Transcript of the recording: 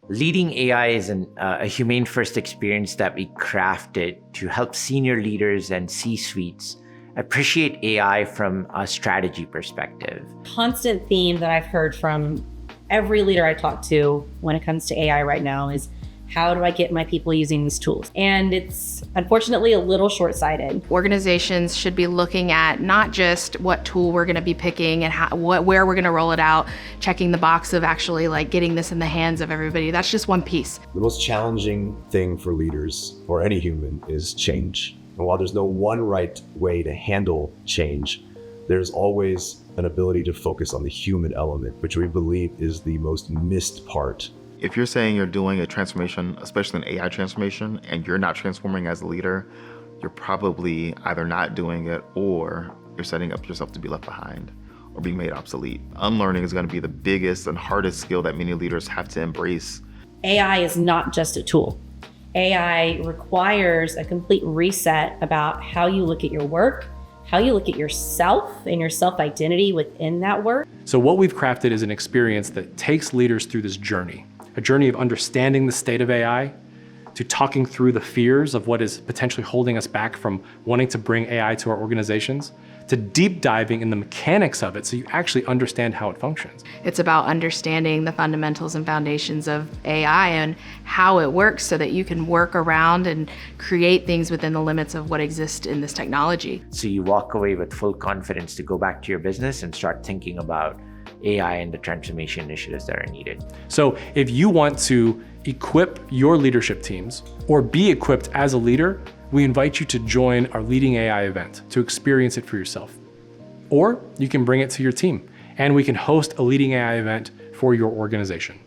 Leading AI is a humane-first experience that we crafted to help senior leaders and C-suites appreciate AI from a strategy perspective. Constant theme that I've heard from every leader I talk to when it comes to AI right now is, how do I get my people using these tools? And it's unfortunately a little short-sighted. Organizations should be looking at not just what tool we're going to be picking and where we're going to roll it out, checking the box of actually like getting this in the hands of everybody. That's just one piece. The most challenging thing for leaders or any human is change. And while there's no one right way to handle change, there's always an ability to focus on the human element, which we believe is the most missed part. If you're saying you're doing a transformation, especially an AI transformation, and you're not transforming as a leader, you're probably either not doing it or you're setting up yourself to be left behind or being made obsolete. Unlearning is going to be the biggest and hardest skill that many leaders have to embrace. AI is not just a tool. AI requires a complete reset about how you look at your work, how you look at yourself and your self-identity within that work. So what we've crafted is an experience that takes leaders through this journey, a journey of understanding the state of AI, to talking through the fears of what is potentially holding us back from wanting to bring AI to our organizations, to deep diving in the mechanics of it so you actually understand how it functions. It's about understanding the fundamentals and foundations of AI and how it works so that you can work around and create things within the limits of what exists in this technology. So you walk away with full confidence to go back to your business and start thinking about AI and the transformation initiatives that are needed. So if you want to equip your leadership teams or be equipped as a leader, we invite you to join our Leading AI event to experience it for yourself. Or you can bring it to your team and we can host a Leading AI event for your organization.